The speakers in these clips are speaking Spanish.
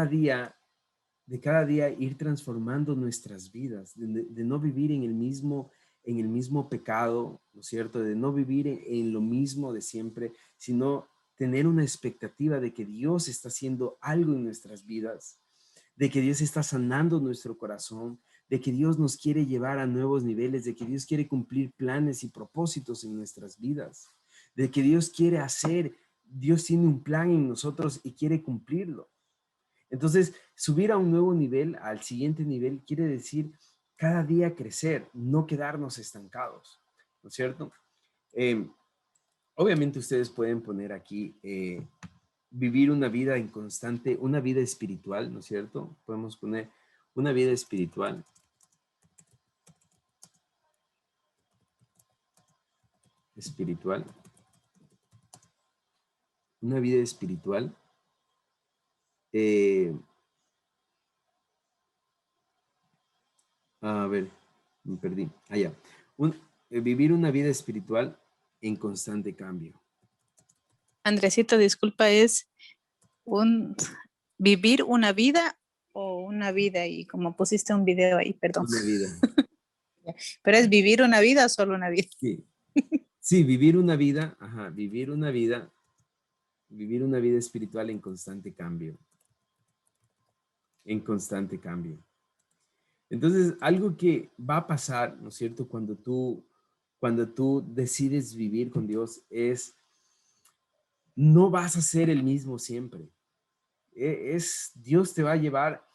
día, de cada día ir transformando nuestras vidas, de no vivir en el mismo pecado, ¿no es cierto? De no vivir en lo mismo de siempre, sino tener una expectativa de que Dios está haciendo algo en nuestras vidas, de que Dios está sanando nuestro corazón, de que Dios nos quiere llevar a nuevos niveles, de que Dios quiere cumplir planes y propósitos en nuestras vidas, de que Dios quiere hacer, Dios tiene un plan en nosotros y quiere cumplirlo. Entonces, subir a un nuevo nivel, al siguiente nivel, quiere decir cada día crecer, no quedarnos estancados, ¿no es cierto? Eh, Obviamente ustedes pueden poner aquí vivir una vida en constante, una vida espiritual, ¿no es cierto? Podemos poner una vida espiritual. Espiritual. Una vida espiritual. A ver, me perdí. Allá. Vivir una vida espiritual en constante cambio. Andresito, disculpa, es un vivir una vida o una vida, y como pusiste un video ahí, perdón. Una vida. Pero es vivir una vida o solo una vida. Sí. Sí, vivir una vida, vivir una vida espiritual en constante cambio. En constante cambio. Entonces, algo que va a pasar, ¿no es cierto? Cuando tú decides vivir con Dios es, no vas a ser el mismo siempre. Dios te va a llevar,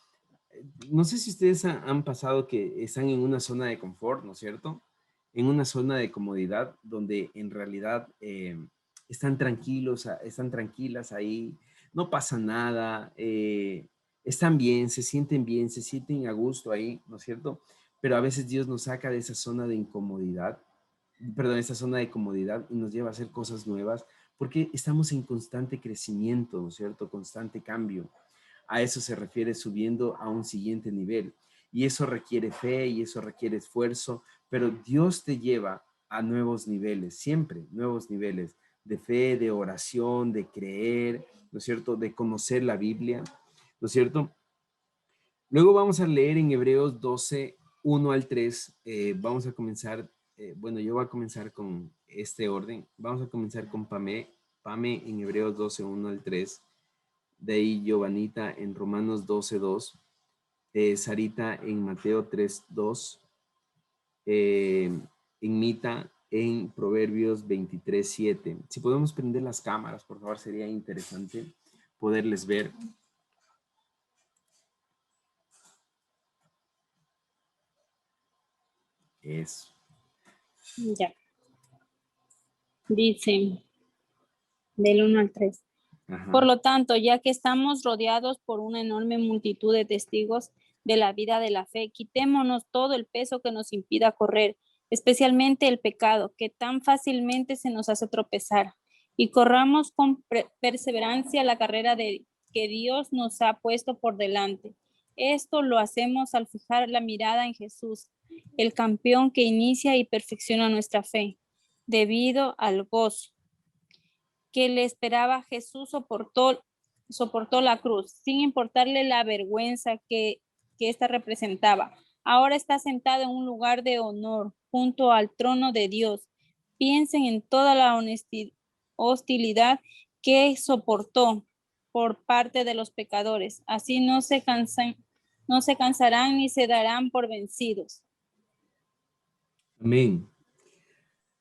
no sé si ustedes han pasado que están en una zona de confort, ¿no es cierto? En una zona de comodidad donde en realidad están tranquilos, están tranquilas ahí, no pasa nada, están bien, se sienten a gusto ahí, ¿no es cierto? Pero a veces Dios nos saca de esa zona de incomodidad, perdón, esa zona de comodidad y nos lleva a hacer cosas nuevas porque estamos en constante crecimiento, ¿no es cierto? Constante cambio. A eso se refiere subiendo a un siguiente nivel. Y eso requiere fe y eso requiere esfuerzo, pero Dios te lleva a nuevos niveles, siempre nuevos niveles de fe, de oración, de creer, ¿no es cierto? De conocer la Biblia, ¿no es cierto? Luego vamos a leer en Hebreos 12, 1 al 3. Vamos a comenzar, bueno, yo voy a comenzar con este orden. Vamos a comenzar con Pame en Hebreos 12, 1 al 3. De ahí Giovanita en Romanos 12, 2. Sarita en Mateo 3, 2. En Mita en Proverbios 23, 7. Si podemos prender las cámaras, por favor, sería interesante poderles ver. Eso. Ya. Dice, del 1 al 3. Ajá. Por lo tanto, ya que estamos rodeados por una enorme multitud de testigos de la vida de la fe, quitémonos todo el peso que nos impida correr, especialmente el pecado que tan fácilmente se nos hace tropezar, y corramos con perseverancia la carrera que Dios nos ha puesto por delante. Esto lo hacemos al fijar la mirada en Jesús, el campeón que inicia y perfecciona nuestra fe. Debido al gozo que le esperaba, Jesús soportó la cruz, sin importarle la vergüenza que ésta representaba. Ahora está sentado en un lugar de honor junto al trono de Dios. Piensen en toda la hostilidad que soportó por parte de los pecadores. Así no se cansarán ni se darán por vencidos. Amén.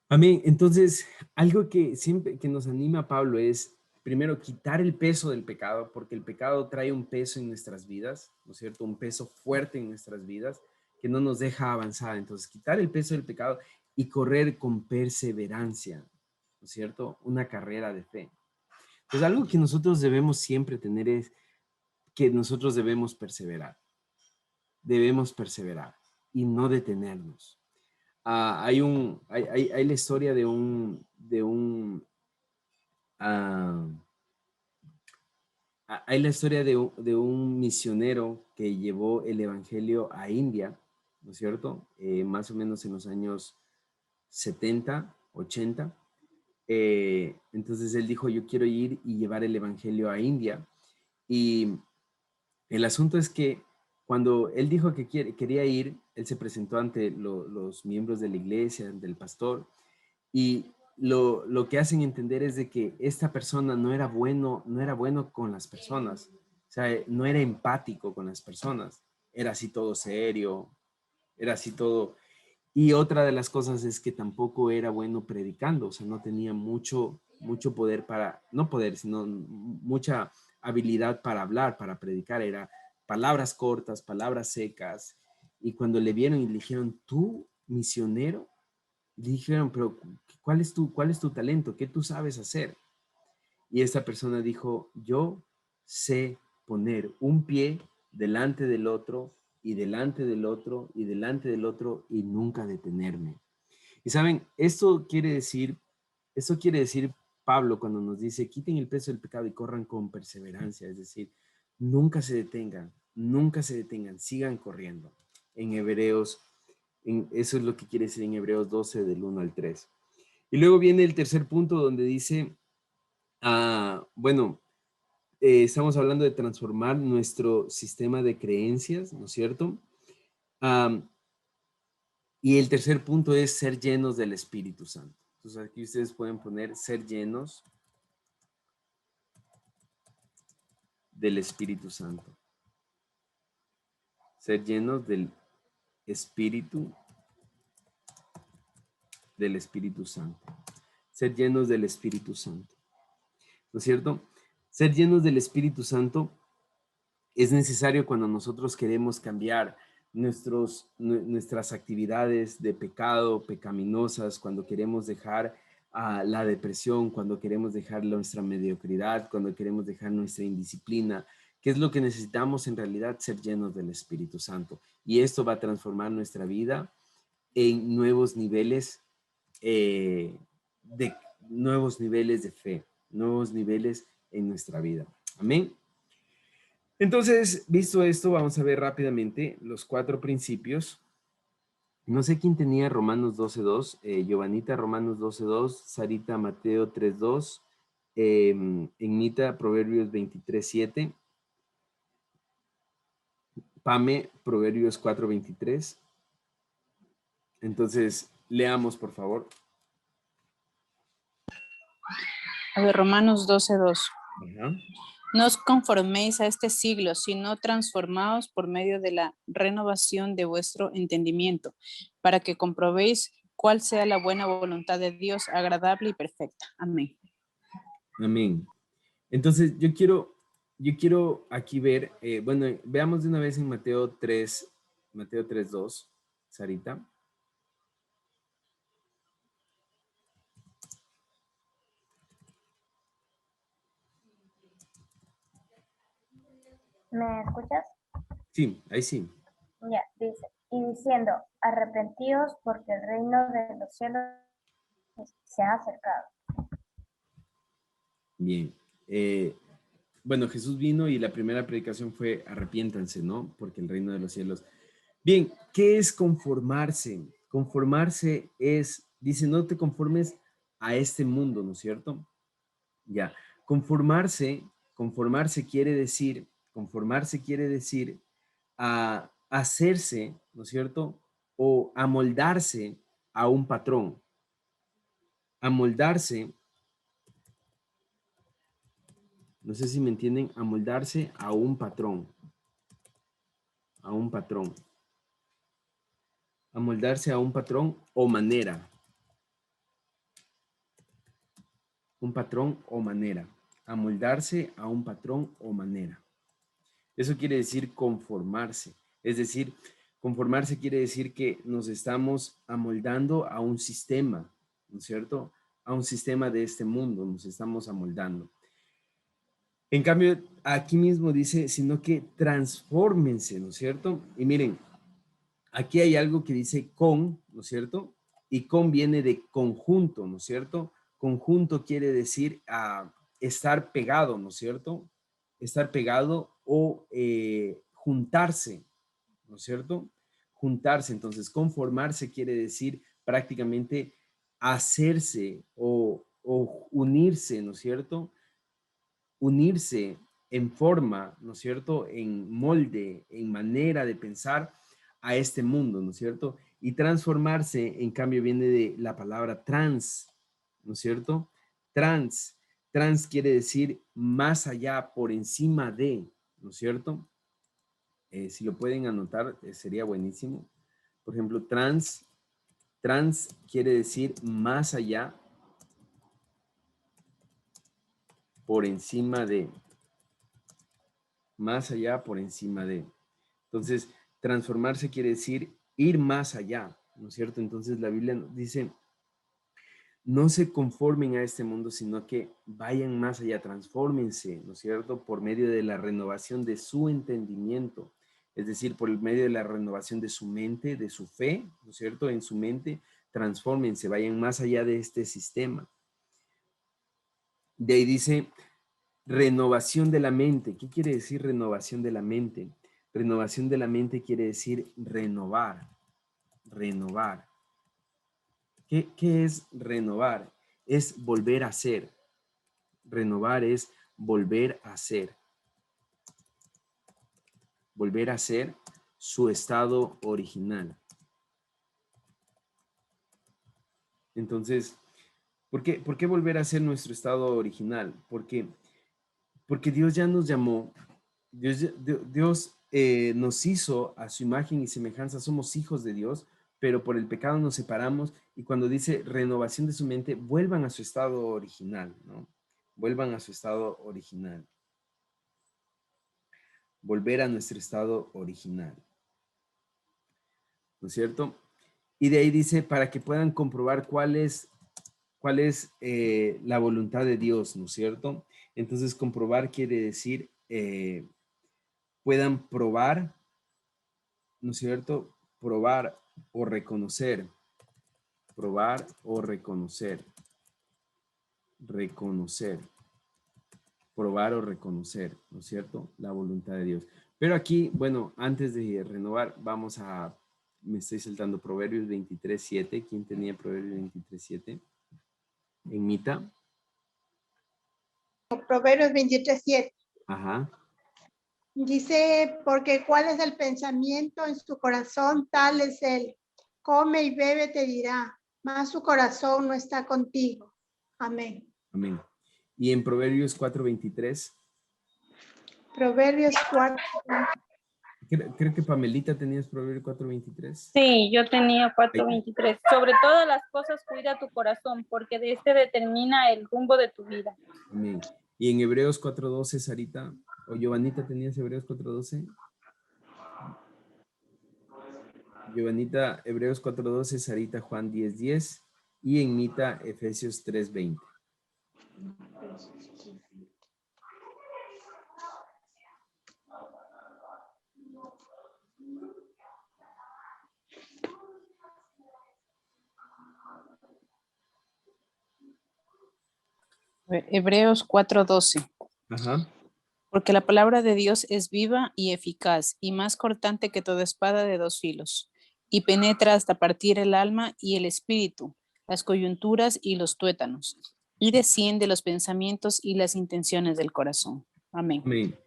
Amén. Entonces, algo que siempre que nos anima a Pablo es, primero, quitar el peso del pecado, porque el pecado trae un peso en nuestras vidas, ¿no es cierto? Un peso fuerte en nuestras vidas que no nos deja avanzar. Entonces, quitar el peso del pecado y correr con perseverancia, ¿no es cierto? Una carrera de fe. Pues algo que nosotros debemos siempre tener es que nosotros debemos perseverar y no detenernos. Hay la historia hay la historia de un misionero que llevó el evangelio a India, ¿no es cierto? Más o menos en los años 70, 80. Entonces él dijo, yo quiero ir y llevar el evangelio a India. Y El asunto es que cuando él dijo que quería ir, él se presentó ante los miembros de la iglesia, del pastor, y lo que hacen entender es de que esta persona no era bueno con las personas, o sea, no era empático con las personas, era así todo serio, era así todo. Y otra de las cosas es que tampoco era bueno predicando, o sea, no tenía mucho poder para, no poder, sino mucha habilidad para hablar, para predicar, era palabras cortas, palabras secas. Y cuando le vieron y le dijeron, tú, misionero, le dijeron, pero cuál es tu talento? ¿Qué tú sabes hacer? Y esta persona dijo, yo sé poner un pie delante del otro y delante del otro y delante del otro y nunca detenerme. Y saben, esto quiere decir Pablo cuando nos dice, quiten el peso del pecado y corran con perseverancia. Es decir, nunca se detengan, sigan corriendo. En Hebreos, eso es lo que quiere decir en Hebreos 12 del 1 al 3. Y luego viene el tercer punto donde dice, bueno, estamos hablando de transformar nuestro sistema de creencias, ¿no es cierto? Y el tercer punto es ser llenos del Espíritu Santo. Entonces aquí ustedes pueden poner ser llenos del Espíritu Santo. Ser llenos del Espíritu Santo. Ser llenos del Espíritu Santo. ¿No es cierto? Ser llenos del Espíritu Santo es necesario cuando nosotros queremos cambiar nuestras actividades de pecado, pecaminosas, cuando queremos dejar la depresión, cuando queremos dejar nuestra mediocridad, cuando queremos dejar nuestra indisciplina. ¿Qué es lo que necesitamos en realidad? Ser llenos del Espíritu Santo. Y esto va a transformar nuestra vida en de nuevos niveles de fe, nuevos niveles en nuestra vida. Amén. Entonces, visto esto, vamos a ver rápidamente los 4 principios. No sé quién tenía Romanos 12.2, Giovanita Romanos 12.2, Sarita Mateo 3.2, Enmita Proverbios 23.7, Pame Proverbios 4.23. Entonces, leamos por favor. A ver, Romanos 12:2. Ajá. No os conforméis a este siglo, sino transformaos por medio de la renovación de vuestro entendimiento, para que comprobéis cuál sea la buena voluntad de Dios, agradable y perfecta. Amén. Amén. Entonces, yo quiero aquí ver, bueno, veamos de una vez en Mateo 3.2, Sarita. ¿Me escuchas? Sí, ahí sí. Ya, dice, y diciendo, arrepentíos porque el reino de los cielos se ha acercado. Bien. Bueno, Jesús vino y la primera predicación fue arrepiéntanse, ¿no? Porque el reino de los cielos. Bien, ¿qué es conformarse? Conformarse es, dice, no te conformes a este mundo, ¿no es cierto? Ya, conformarse quiere decir a hacerse, ¿no es cierto? O amoldarse a un patrón. Amoldarse, no sé si me entienden, amoldarse a un patrón. A un patrón. Amoldarse a un patrón o manera. Un patrón o manera. Amoldarse a un patrón o manera. Eso quiere decir conformarse. Es decir, conformarse quiere decir que nos estamos amoldando a un sistema, ¿no es cierto? A un sistema de este mundo, nos estamos amoldando. En cambio, aquí mismo dice, sino que transfórmense, ¿no es cierto? Y miren, aquí hay algo que dice con, ¿no es cierto? Y con viene de conjunto, ¿no es cierto? Conjunto quiere decir estar pegado, ¿no es cierto? Estar pegado o juntarse, ¿no es cierto? Juntarse, entonces conformarse quiere decir prácticamente hacerse o unirse, ¿no es cierto? Unirse en forma, ¿no es cierto? En molde, en manera de pensar a este mundo, ¿no es cierto? Y transformarse, en cambio, viene de la palabra trans, ¿no es cierto? Trans. Trans quiere decir más allá, por encima de, ¿no es cierto? Si lo pueden anotar, sería buenísimo. Por ejemplo, trans quiere decir más allá, por encima de. Más allá, por encima de. Entonces, transformarse quiere decir ir más allá, ¿no es cierto? Entonces, la Biblia dice, no se conformen a este mundo, sino que vayan más allá, transfórmense, ¿no es cierto? Por medio de la renovación de su entendimiento, es decir, por el medio de la renovación de su mente, de su fe, ¿no es cierto? En su mente, transfórmense, vayan más allá de este sistema. De ahí dice, renovación de la mente. ¿Qué quiere decir renovación de la mente? Renovación de la mente quiere decir renovar, renovar. ¿Qué es renovar? Es volver a ser. Renovar es volver a ser. Volver a ser su estado original. Entonces, ¿por qué volver a ser nuestro estado original? Porque Dios ya nos llamó, Dios nos hizo a su imagen y semejanza, somos hijos de Dios, pero por el pecado nos separamos y cuando dice renovación de su mente, vuelvan a su estado original, ¿no? Vuelvan a su estado original. Volver a nuestro estado original. ¿No es cierto? Y de ahí dice, para que puedan comprobar cuál es la voluntad de Dios, ¿no es cierto? Entonces, comprobar quiere decir, puedan probar, ¿no es cierto? Probar o reconocer. Probar o reconocer. Reconocer. Probar o reconocer, ¿no es cierto? La voluntad de Dios. Pero aquí, bueno, antes de renovar, me estoy saltando Proverbios 23:7. ¿Quién tenía Proverbios 23:7? En Mita. Proverbios 23:7. Ajá. Dice, porque cuál es el pensamiento en su corazón, tal es él. Come y bebe, te dirá, mas su corazón no está contigo. Amén. Amén. Y en Proverbios 4:23. Proverbios 4. Creo que Pamelita tenías Proverbios 4:23. Sí, yo tenía 4:23. Sobre todas las cosas cuida tu corazón, porque de este determina el rumbo de tu vida. Amén. Y en Hebreos 4:12, Sarita, o Giovanita, ¿tenías Hebreos 4:12? Giovanita, Hebreos 4:12, Sarita, Juan 10:10 y en Mita, Efesios 3:20. Hebreos 4:12. Ajá. Porque la palabra de Dios es viva y eficaz y más cortante que toda espada de dos filos y penetra hasta partir el alma y el espíritu, las coyunturas y los tuétanos y desciende los pensamientos y las intenciones del corazón. Amén. Amén.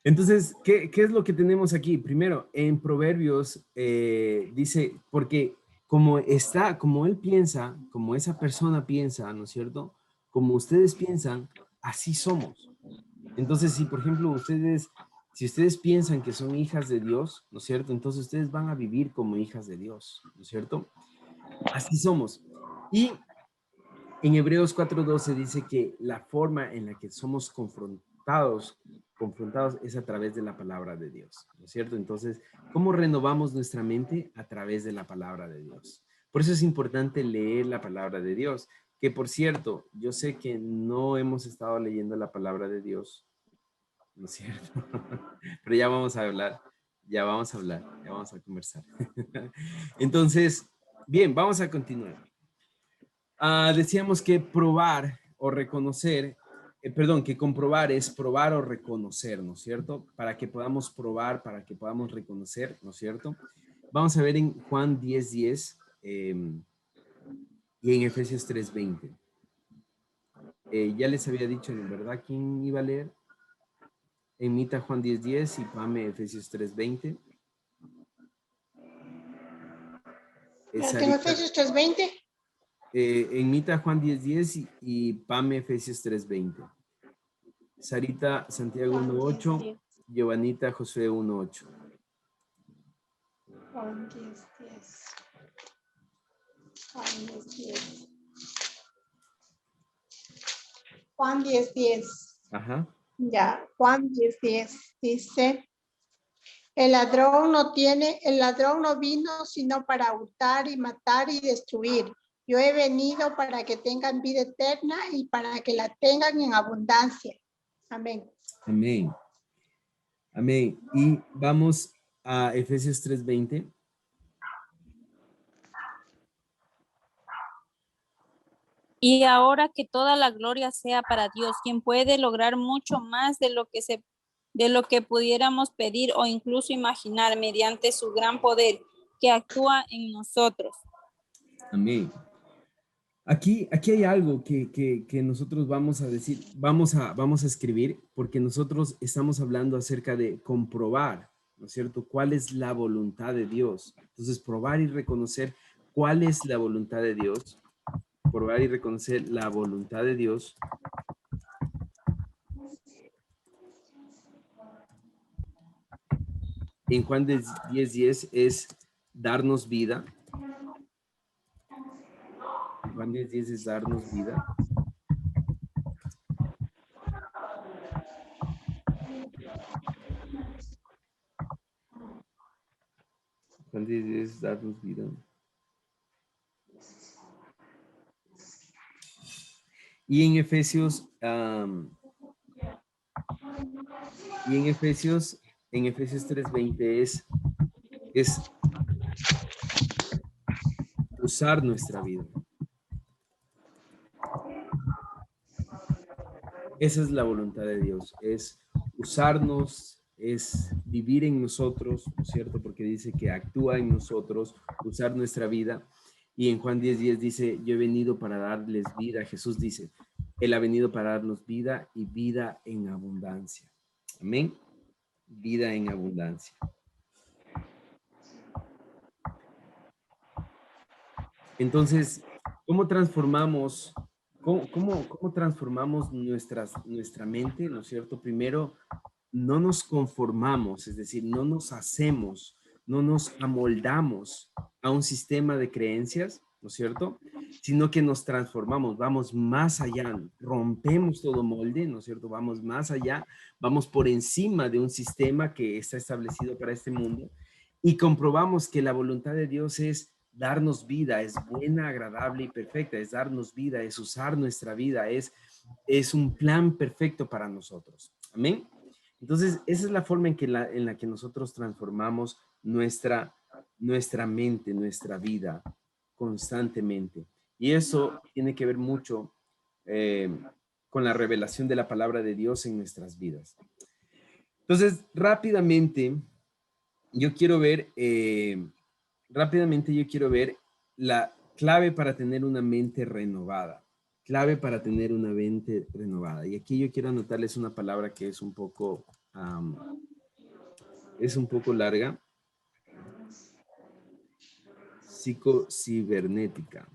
Entonces, ¿qué es lo que tenemos aquí? Primero, en Proverbios dice, porque como él piensa, como esa persona piensa, ¿no es cierto? Como ustedes piensan, así somos. Entonces, si por ejemplo si ustedes piensan que son hijas de Dios, ¿no es cierto? Entonces ustedes van a vivir como hijas de Dios, ¿no es cierto? Así somos. Y en Hebreos 4:12 dice que la forma en la que somos confrontados es a través de la palabra de Dios, ¿no es cierto? Entonces, ¿cómo renovamos nuestra mente? A través de la palabra de Dios. Por eso es importante leer la palabra de Dios, que por cierto, yo sé que no hemos estado leyendo la palabra de Dios, ¿no es cierto? Pero ya vamos a hablar, ya vamos a conversar. Entonces, bien, vamos a continuar. Decíamos que probar o reconocer, que comprobar es probar o reconocer, ¿no es cierto? Para que podamos probar, para que podamos reconocer, ¿no es cierto? Vamos a ver en Juan 10:10 y en Efesios 3:20. Ya les había dicho, ¿verdad? ¿Quién iba a leer? Emita Juan 10:10 y Pame Efesios 3:20. Ya tengo Efesios 3:20. Emita Juan 10:10 y Pame Efesios 3:20. Sarita Santiago 1:8. Giovanita Josué 1:8. Juan 10:10. Juan 10:10. Juan 10:10. Ajá. Ya, Juan 10:10 dice, el ladrón no vino sino para hurtar y matar y destruir. Yo he venido para que tengan vida eterna y para que la tengan en abundancia. Amén. Amén. Amén. Y vamos a Efesios 3:20. Y ahora que toda la gloria sea para Dios, quien puede lograr mucho más de lo que pudiéramos pedir o incluso imaginar mediante su gran poder que actúa en nosotros. Amén. Aquí hay algo que nosotros vamos a decir, vamos a escribir, porque nosotros estamos hablando acerca de comprobar, ¿no es cierto?, cuál es la voluntad de Dios. Entonces, probar y reconocer cuál es la voluntad de Dios, probar y reconocer la voluntad de Dios. En Juan 10:10 es darnos vida. Juan 10:10 es darnos vida. Juan 10:10 es darnos vida. Y en Efesios, en Efesios 3:20 es usar nuestra vida. Esa es la voluntad de Dios, es usarnos, es vivir en nosotros, ¿no es cierto? Porque dice que actúa en nosotros, usar nuestra vida. Y en Juan 10:10 dice, yo he venido para darles vida. Jesús dice, Él ha venido para darnos vida y vida en abundancia. Amén. Vida en abundancia. Entonces, ¿cómo transformamos? ¿Cómo transformamos nuestra mente? ¿No es cierto? Primero, no nos conformamos, es decir, no nos hacemos, no nos amoldamos a un sistema de creencias, ¿no es cierto? Sino que nos transformamos, vamos más allá, rompemos todo molde, ¿no es cierto? Vamos más allá, vamos por encima de un sistema que está establecido para este mundo y comprobamos que la voluntad de Dios es darnos vida, es buena, agradable y perfecta, es darnos vida, es usar nuestra vida, es un plan perfecto para nosotros. Amén. Entonces, esa es la forma en la que nosotros transformamos nuestra mente, nuestra vida constantemente. Y eso tiene que ver mucho con la revelación de la palabra de Dios en nuestras vidas. Entonces, rápidamente, yo quiero ver la clave para tener una mente renovada. Clave para tener una mente renovada. Y aquí yo quiero anotarles una palabra que es un poco larga. Psicocibernética.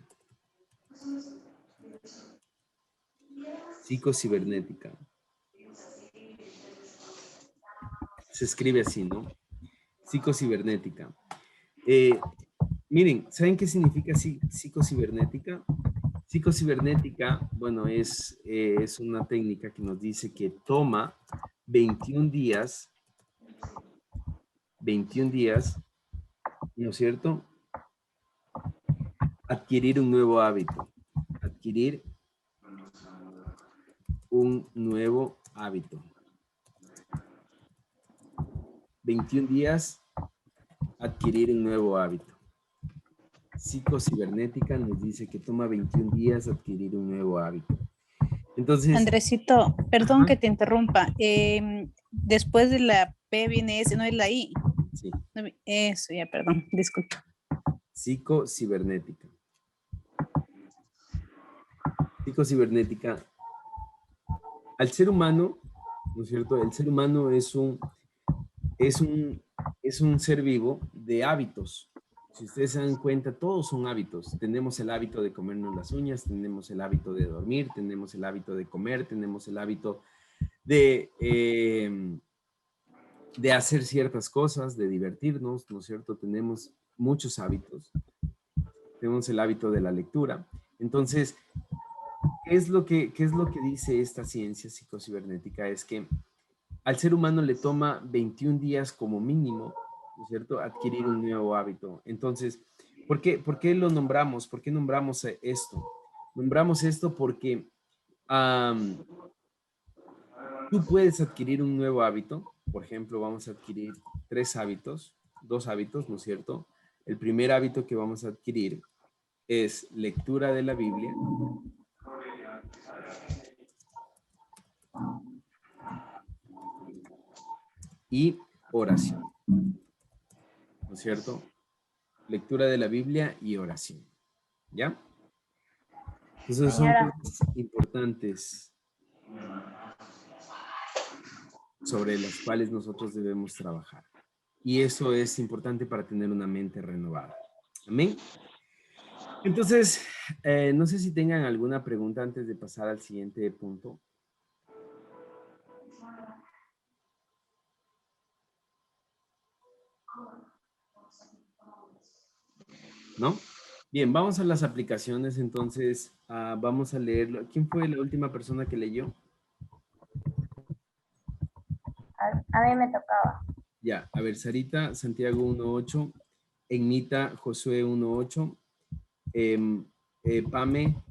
Psicocibernética. Se escribe así, ¿no? Psicocibernética. Miren, ¿saben qué significa psicocibernética? Psicocibernética, bueno, es una técnica que nos dice que toma 21 días, ¿no es cierto? Adquirir un nuevo hábito. Adquirir un nuevo hábito. 21 días, adquirir un nuevo hábito. Psicocibernética nos dice que toma 21 días adquirir un nuevo hábito. Entonces, Andresito, perdón ajá, que te interrumpa. Después de la P viene S, no es la I. sí, Eso, ya, perdón, disculpa. psicocibernética. Psicocibernética. Al ser humano, ¿no es cierto? El ser humano es un ser vivo de hábitos. Si ustedes se dan cuenta, todos son hábitos. Tenemos el hábito de comernos las uñas, tenemos el hábito de dormir, tenemos el hábito de comer, tenemos el hábito de hacer ciertas cosas, de divertirnos, ¿no es cierto? Tenemos muchos hábitos. Tenemos el hábito de la lectura. Entonces, ¿qué es lo que dice esta ciencia psicocibernética? Es que al ser humano le toma 21 días como mínimo, ¿no es cierto?, adquirir un nuevo hábito. Entonces, ¿por qué lo nombramos? ¿Por qué nombramos esto? Nombramos esto porque tú puedes adquirir un nuevo hábito. Por ejemplo, vamos a adquirir 2 hábitos, ¿no es cierto? El primer hábito que vamos a adquirir es lectura de la Biblia. Y oración, ¿no es cierto? Lectura de la Biblia y oración, ¿ya? Entonces son Señora. cosas importantes sobre las cuales nosotros debemos trabajar. Y eso es importante para tener una mente renovada. Amén. Entonces, no sé si tengan alguna pregunta antes de pasar al siguiente punto. ¿No? Bien, vamos a las aplicaciones. Entonces, vamos a leerlo. ¿Quién fue la última persona que leyó? A mí me tocaba. Ya, a ver, Sarita, Santiago 1.8, Egnita, Josué 1.8, Pame,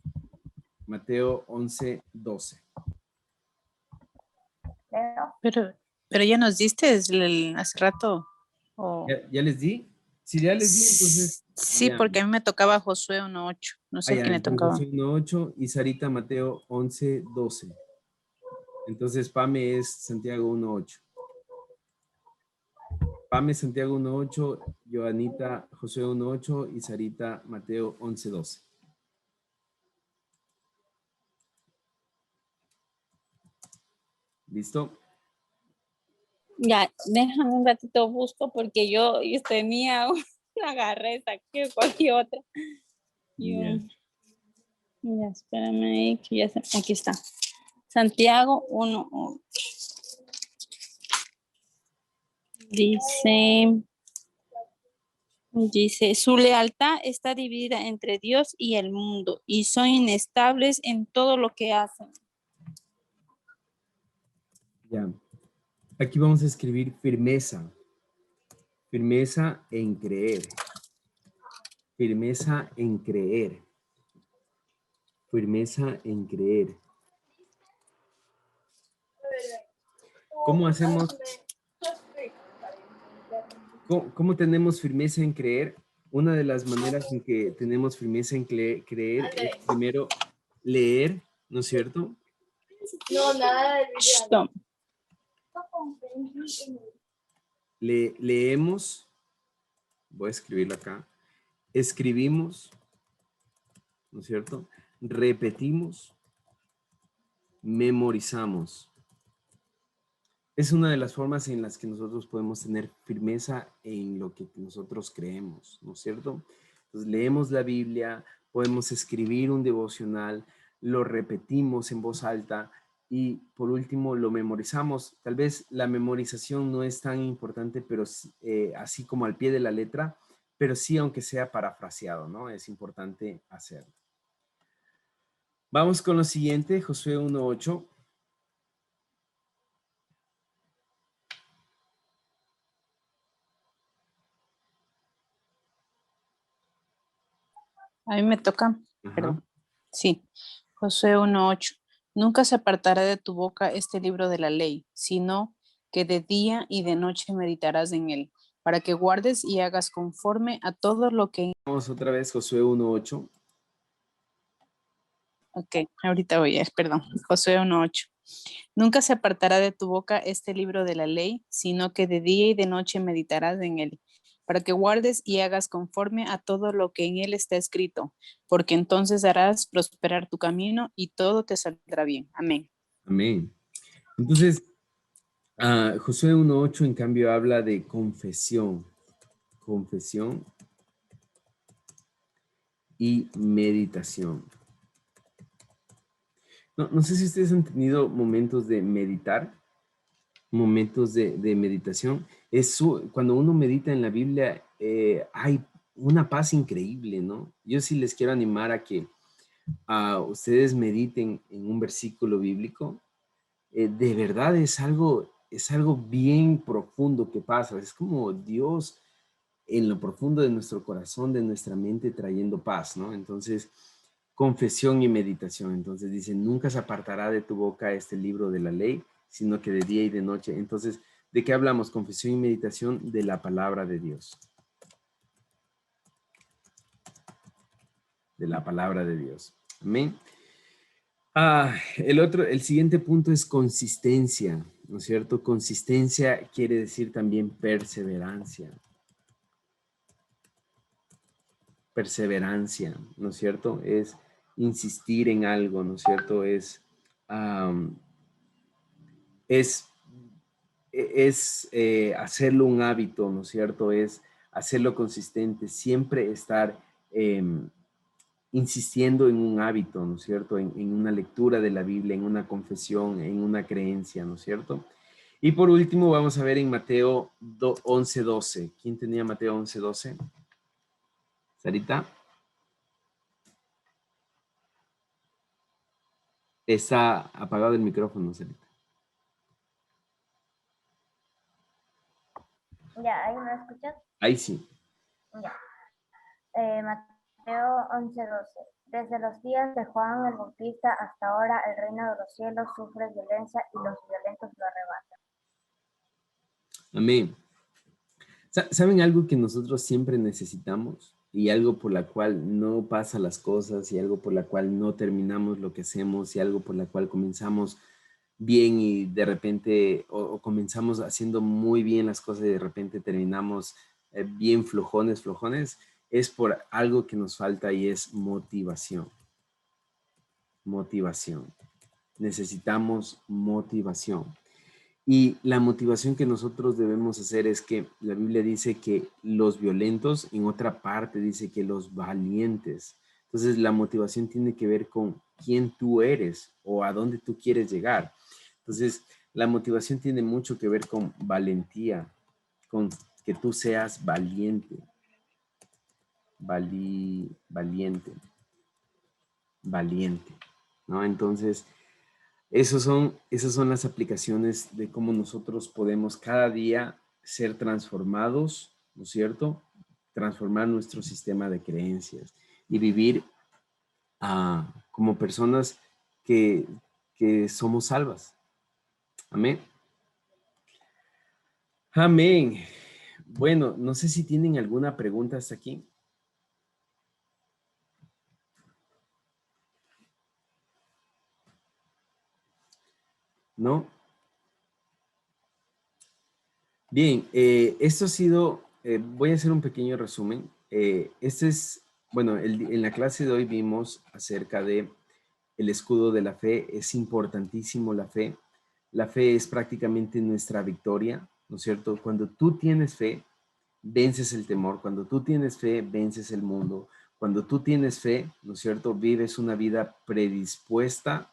Mateo 11.12. Leo. Pero ya nos diste hace rato. ¿Ya les di? Si ya les di, entonces... Sí, ya. porque a mí me tocaba Josué 1.8. No sé Ya, quién le entonces tocaba. Josué 1.8 y Sarita, Mateo 11.12. Entonces, Pame es Santiago 1.8. Pame, Santiago 1.8, Joanita, Josué 1.8 y Sarita, Mateo 11.12. ¿Listo? Ya, déjame un ratito busco porque yo tenía una agarré, saqué cualquier otra. Ya. Ya, espérame ahí, que ya aquí está. Santiago 1. Dice, su lealtad está dividida entre Dios y el mundo y son inestables en todo lo que hacen. Ya. Aquí vamos a escribir firmeza. Firmeza en creer. Firmeza en creer. Firmeza en creer. ¿Cómo hacemos? ¿Cómo tenemos firmeza en creer? Una de las maneras en que tenemos firmeza en creer es primero leer, ¿no es cierto? No, nada de Stop. Leemos, voy a escribirlo acá, escribimos, ¿no es cierto? Repetimos, memorizamos. Es una de las formas en las que nosotros podemos tener firmeza en lo que nosotros creemos, ¿no es cierto? Entonces, leemos la Biblia, podemos escribir un devocional, lo repetimos en voz alta y por último lo memorizamos. Tal vez la memorización no es tan importante, pero así como al pie de la letra, pero sí aunque sea parafraseado, ¿no? Es importante hacerlo. Vamos con lo siguiente, Josué 1.8. A mí me toca. Ajá. Perdón. Sí. Josué 1.8. Nunca se apartará de tu boca este libro de la ley, sino que de día y de noche meditarás en él, para que guardes y hagas conforme a todo lo que... Vamos otra vez, Josué 1.8. Ok, ahorita voy a, perdón, Josué 1.8. Nunca se apartará de tu boca este libro de la ley, sino que de día y de noche meditarás en él, para que guardes y hagas conforme a todo lo que en él está escrito, porque entonces harás prosperar tu camino y todo te saldrá bien. Amén. Amén. Entonces, Josué 1:8 en cambio habla de confesión. Confesión y meditación. No sé si ustedes han tenido momentos de meditar, momentos de meditación. Cuando uno medita en la Biblia, hay una paz increíble, ¿no? Yo sí les quiero animar a que ustedes mediten en un versículo bíblico. De verdad es algo bien profundo que pasa. Es como Dios en lo profundo de nuestro corazón, de nuestra mente, trayendo paz, ¿no? Entonces, confesión y meditación. Entonces dice, nunca se apartará de tu boca este libro de la ley, sino que de día y de noche. Entonces, ¿de qué hablamos? Confesión y meditación de la palabra de Dios. De la palabra de Dios. Amén. El siguiente punto es consistencia, ¿no es cierto? Consistencia quiere decir también perseverancia. Perseverancia, ¿no es cierto? Es insistir en algo, ¿no es cierto? Es hacerlo un hábito, ¿no es cierto? Es hacerlo consistente, siempre estar insistiendo en un hábito, ¿no es cierto? En una lectura de la Biblia, en una confesión, en una creencia, ¿no es cierto? Y por último vamos a ver en Mateo 11:12. ¿Quién tenía Mateo 11:12? ¿Sarita? Está apagado el micrófono, Sarita. Ya, ¿ahí me escuchas? Ahí sí. Ya. Mateo 11:12. Desde los días de Juan el Bautista hasta ahora el reino de los cielos sufre violencia y los violentos lo arrebatan. Amén. ¿Saben algo que nosotros siempre necesitamos? Y algo por la cual no pasan las cosas, y algo por la cual no terminamos lo que hacemos, y algo por la cual comenzamos bien y de repente, o comenzamos haciendo muy bien las cosas y de repente terminamos bien flojones, es por algo que nos falta y es motivación. Motivación. Necesitamos motivación. Y la motivación que nosotros debemos hacer es que la Biblia dice que los violentos, en otra parte dice que los valientes. Entonces la motivación tiene que ver con quién tú eres o a dónde tú quieres llegar. Entonces la motivación tiene mucho que ver con valentía, con que tú seas valiente. Valiente, ¿no? Entonces, esas son las aplicaciones de cómo nosotros podemos cada día ser transformados, ¿no es cierto? Transformar nuestro sistema de creencias y vivir como personas que somos salvas. Amén. Amén. Bueno, no sé si tienen alguna pregunta hasta aquí. ¿No? Bien, esto ha sido, voy a hacer un pequeño resumen. En la clase de hoy vimos acerca de el escudo de la fe. Es importantísimo la fe. La fe es prácticamente nuestra victoria, ¿no es cierto? Cuando tú tienes fe, vences el temor. Cuando tú tienes fe, vences el mundo. Cuando tú tienes fe, ¿no es cierto? Vives una vida predispuesta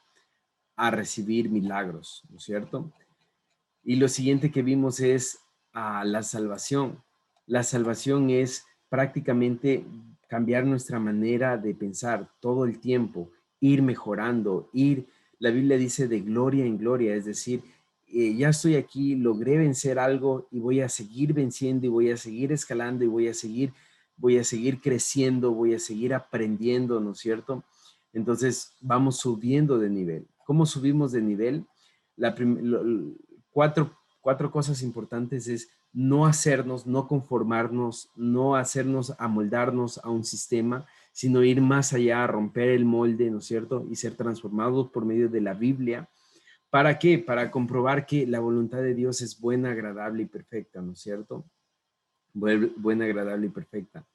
a recibir milagros, ¿no es cierto? Y lo siguiente que vimos es la salvación. La salvación es prácticamente cambiar nuestra manera de pensar todo el tiempo, ir mejorando, la Biblia dice de gloria en gloria, es decir, ya estoy aquí, logré vencer algo y voy a seguir venciendo y voy a seguir escalando y voy a seguir creciendo, voy a seguir aprendiendo, ¿no es cierto? Entonces vamos subiendo de nivel. ¿Cómo subimos de nivel? Cuatro cosas importantes es no hacernos, no conformarnos, no hacernos amoldarnos a un sistema, sino ir más allá, romper el molde, ¿no es cierto? Y ser transformados por medio de la Biblia. ¿Para qué? Para comprobar que la voluntad de Dios es buena, agradable y perfecta, ¿no es cierto? Buena, agradable y perfecta.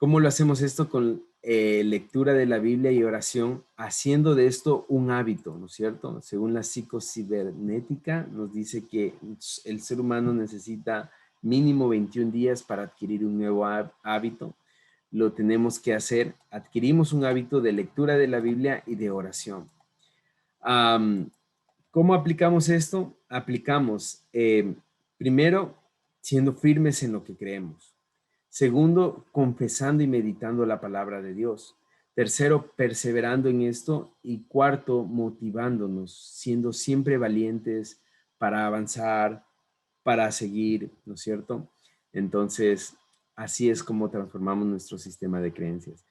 ¿Cómo lo hacemos esto? Con lectura de la Biblia y oración, haciendo de esto un hábito, ¿no es cierto? Según la psicocibernética, nos dice que el ser humano necesita mínimo 21 días para adquirir un nuevo hábito. Lo tenemos que hacer, adquirimos un hábito de lectura de la Biblia y de oración. ¿Cómo aplicamos esto? Aplicamos, primero, siendo firmes en lo que creemos. Segundo, confesando y meditando la palabra de Dios. Tercero, perseverando en esto. Y cuarto, motivándonos, siendo siempre valientes para avanzar, para seguir, ¿no es cierto? Entonces, así es como transformamos nuestro sistema de creencias.